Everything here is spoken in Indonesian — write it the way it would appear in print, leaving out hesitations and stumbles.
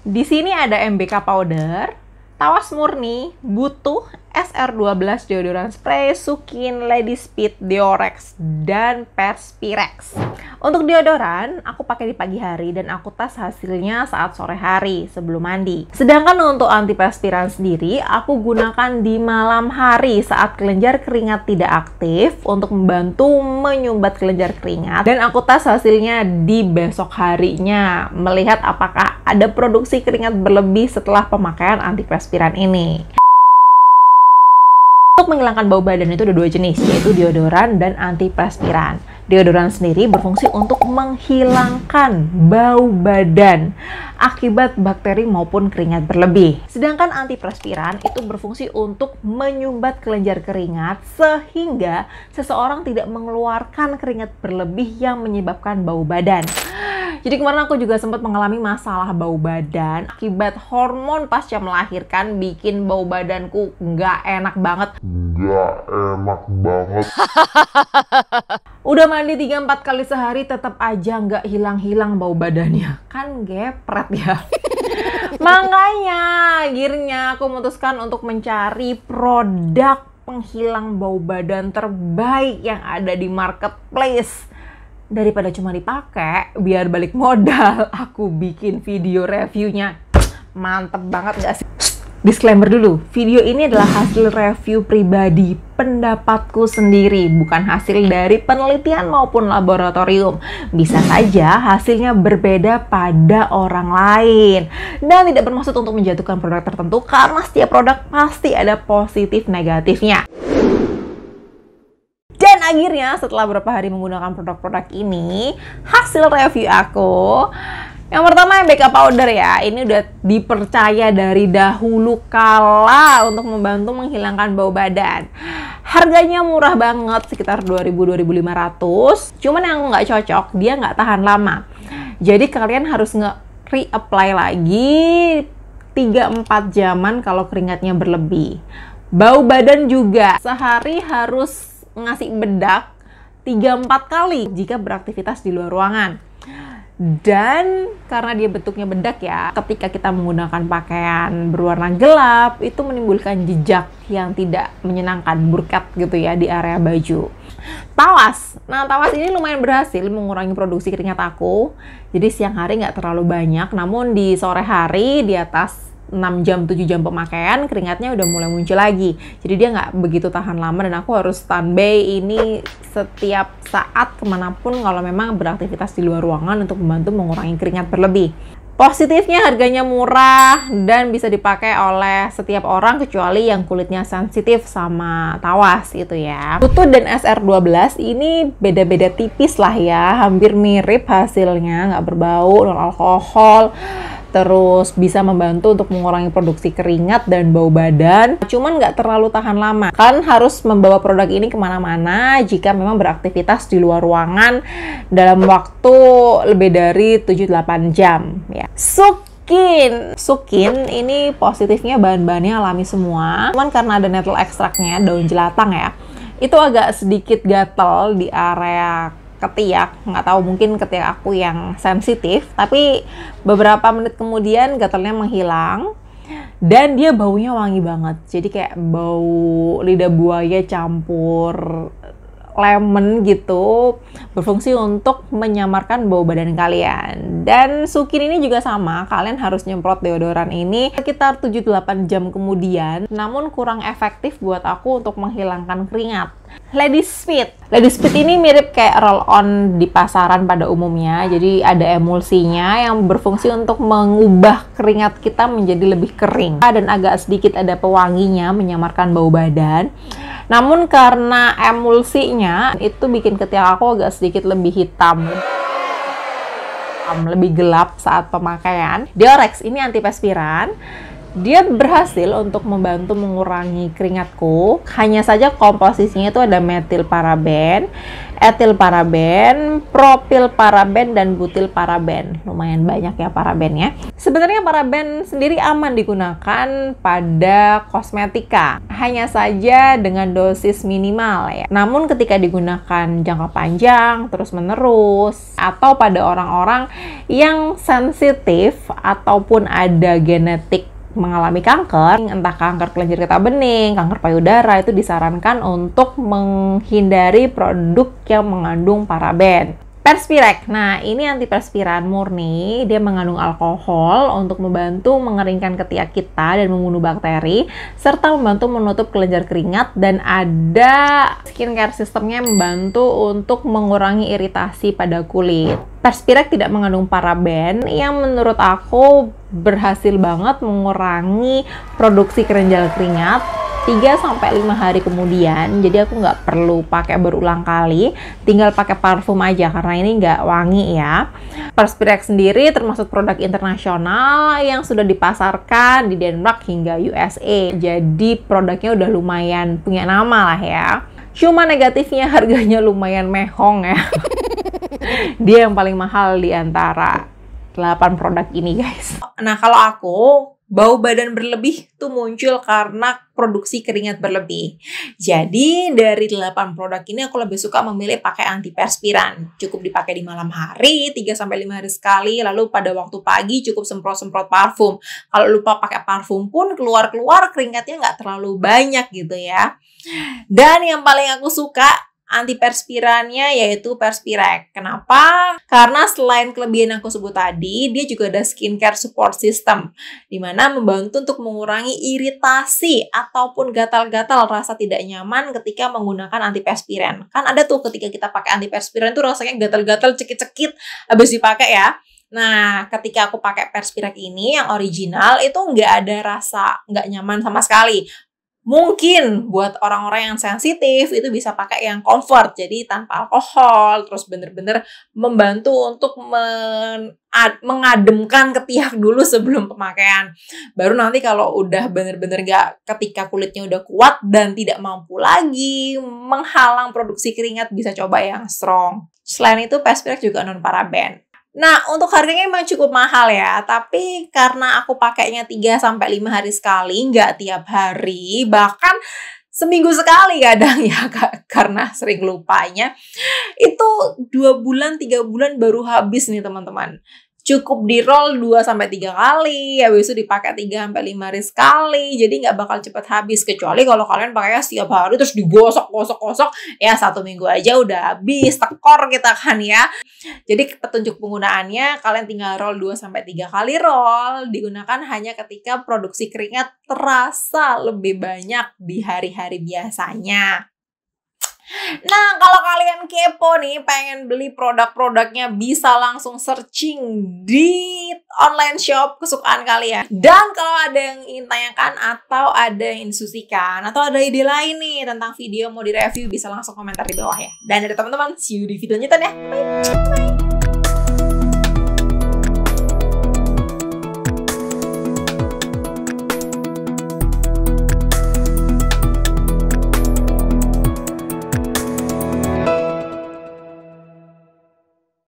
Di sini ada MBK powder, Tawas murni, Butuh, SR12 deodoran spray, Sukin, Lady Speed, Diorex, dan Perspirex. Untuk deodoran, aku pakai di pagi hari dan aku tes hasilnya saat sore hari sebelum mandi. Sedangkan untuk antiperspiran sendiri, aku gunakan di malam hari saat kelenjar keringat tidak aktif untuk membantu menyumbat kelenjar keringat. Dan aku tes hasilnya di besok harinya, melihat apakah ada produksi keringat berlebih setelah pemakaian antiperspiran ini. Untuk menghilangkan bau badan itu ada dua jenis, yaitu deodoran dan antiperspiran. Deodoran sendiri berfungsi untuk menghilangkan bau badan akibat bakteri maupun keringat berlebih. Sedangkan antiperspiran itu berfungsi untuk menyumbat kelenjar keringat sehingga seseorang tidak mengeluarkan keringat berlebih yang menyebabkan bau badan. Jadi kemarin aku juga sempat mengalami masalah bau badan akibat hormon pasca melahirkan bikin bau badanku nggak enak banget. Udah mandi 3-4 kali sehari tetap aja nggak hilang-hilang bau badannya. Kan gepret ya. Makanya akhirnya aku memutuskan untuk mencari produk penghilang bau badan terbaik yang ada di marketplace. Daripada cuma dipakai biar balik modal, aku bikin video reviewnya. Mantep banget gak sih? Disclaimer dulu, video ini adalah hasil review pribadi, pendapatku sendiri, bukan hasil dari penelitian maupun laboratorium. Bisa saja hasilnya berbeda pada orang lain. Dan tidak bermaksud untuk menjatuhkan produk tertentu, karena setiap produk pasti ada positif negatifnya. Dan akhirnya setelah beberapa hari menggunakan produk-produk ini, hasil review aku, yang pertama MBK powder ya, ini udah dipercaya dari dahulu kala untuk membantu menghilangkan bau badan. Harganya murah banget, sekitar 2.000-2.500. Cuman yang nggak cocok, dia nggak tahan lama. Jadi kalian harus nge-reapply lagi 3-4 jaman kalau keringatnya berlebih. Bau badan juga, sehari harus ngasih bedak 3-4 kali jika beraktivitas di luar ruangan. Dan karena dia bentuknya bedak ya, ketika kita menggunakan pakaian berwarna gelap, itu menimbulkan jejak yang tidak menyenangkan, burkat gitu ya di area baju. Tawas. Nah, Tawas ini lumayan berhasil mengurangi produksi keringat aku. Jadi siang hari nggak terlalu banyak, namun di sore hari di atas 6 jam, 7 jam pemakaian, keringatnya udah mulai muncul lagi. Jadi dia nggak begitu tahan lama dan aku harus standby ini setiap saat kemanapun kalau memang beraktivitas di luar ruangan untuk membantu mengurangi keringat berlebih. Positifnya harganya murah dan bisa dipakai oleh setiap orang kecuali yang kulitnya sensitif sama Tawas gitu ya. Butuh dan SR12 ini beda-beda tipis lah ya, hampir mirip hasilnya, nggak berbau, non alkohol. Terus bisa membantu untuk mengurangi produksi keringat dan bau badan. Cuman nggak terlalu tahan lama. Kan harus membawa produk ini kemana-mana jika memang beraktivitas di luar ruangan dalam waktu lebih dari 7-8 jam. Ya. Sukin ini positifnya bahan-bahannya alami semua. Cuman karena ada nettle extractnya, daun jelatang ya, itu agak sedikit gatel di area ketiak, nggak tahu mungkin ketiak aku yang sensitif, tapi beberapa menit kemudian gatalnya menghilang dan dia baunya wangi banget, jadi kayak bau lidah buaya campur lemon gitu, berfungsi untuk menyamarkan bau badan kalian. Dan Sukin ini juga sama, kalian harus nyemprot deodoran ini sekitar 7-8 jam kemudian, namun kurang efektif buat aku untuk menghilangkan keringat. Lady Speed ini mirip kayak roll-on di pasaran pada umumnya, jadi ada emulsinya yang berfungsi untuk mengubah keringat kita menjadi lebih kering dan agak sedikit ada pewanginya, menyamarkan bau badan. Namun karena emulsinya itu bikin ketiak aku agak sedikit lebih hitam, lebih gelap saat pemakaian. Diorex ini antiperspiran. Dia berhasil untuk membantu mengurangi keringatku. Hanya saja komposisinya itu ada metilparaben, etilparaben, propilparaben, dan butilparaben. Lumayan banyak ya parabennya. Sebenarnya paraben sendiri aman digunakan pada kosmetika, hanya saja dengan dosis minimal ya. Namun ketika digunakan jangka panjang, terus-menerus, atau pada orang-orang yang sensitif ataupun ada genetik mengalami kanker, entah kanker kelenjar getah bening, kanker payudara, itu disarankan untuk menghindari produk yang mengandung paraben. Perspirek, nah ini antiperspiran murni, dia mengandung alkohol untuk membantu mengeringkan ketiak kita dan membunuh bakteri, serta membantu menutup kelenjar keringat, dan ada skincare sistemnya membantu untuk mengurangi iritasi pada kulit. Perspirek tidak mengandung paraben yang menurut aku berhasil banget mengurangi produksi kelenjar keringat 3-5 hari kemudian. Jadi aku nggak perlu pakai berulang kali, tinggal pakai parfum aja karena ini nggak wangi ya. Perspirek sendiri termasuk produk internasional yang sudah dipasarkan di Denmark hingga USA. Jadi produknya udah lumayan punya nama lah ya. Cuma negatifnya harganya lumayan mehong ya. Dia yang paling mahal di antara 8 produk ini guys. Nah kalau aku, bau badan berlebih tuh muncul karena produksi keringat berlebih. Jadi dari 8 produk ini aku lebih suka memilih pakai antiperspiran. Cukup dipakai di malam hari, 3-5 hari sekali. Lalu pada waktu pagi cukup semprot-semprot parfum. Kalau lupa pakai parfum pun keluar-keluar keringatnya nggak terlalu banyak gitu ya. Dan yang paling aku suka antiperspirannya yaitu Perspirek. Kenapa? Karena selain kelebihan yang aku sebut tadi, dia juga ada skincare support system, dimana membantu untuk mengurangi iritasi ataupun gatal-gatal rasa tidak nyaman ketika menggunakan antiperspiran. Kan ada tuh ketika kita pakai antiperspiran tuh rasanya gatal-gatal, cekit-cekit habis dipakai ya. Nah, ketika aku pakai Perspirek ini yang original itu nggak ada rasa nggak nyaman sama sekali. Mungkin buat orang-orang yang sensitif itu bisa pakai yang comfort, jadi tanpa alkohol, terus bener-bener membantu untuk mengademkan ketiak dulu sebelum pemakaian. Baru nanti kalau udah bener-bener nggak, ketika kulitnya udah kuat dan tidak mampu lagi menghalang produksi keringat, bisa coba yang strong. Selain itu, Perspirek juga non paraben. Nah, untuk harganya memang cukup mahal ya, tapi karena aku pakainya 3-5 hari sekali, nggak tiap hari, bahkan seminggu sekali kadang ya, karena sering lupanya, itu 2 bulan, 3 bulan baru habis nih teman-teman. Cukup di roll 2-3 kali, habis itu dipakai 3-5 hari sekali, jadi nggak bakal cepet habis. Kecuali kalau kalian pakainya setiap hari terus digosok-gosok, ya 1 minggu aja udah habis, tekor kita kan ya. Jadi petunjuk penggunaannya, kalian tinggal roll 2-3 kali roll, digunakan hanya ketika produksi keringat terasa lebih banyak di hari-hari biasanya. Nah, kalau kalian kepo nih, pengen beli produk-produknya, bisa langsung searching di online shop kesukaan kalian. Dan kalau ada yang ingin tanyakan, atau ada yang diskusikan, atau ada ide lain nih tentang video mau direview, bisa langsung komentar di bawah ya. Dan dari teman-teman, see you di video selanjutnya ya. Bye!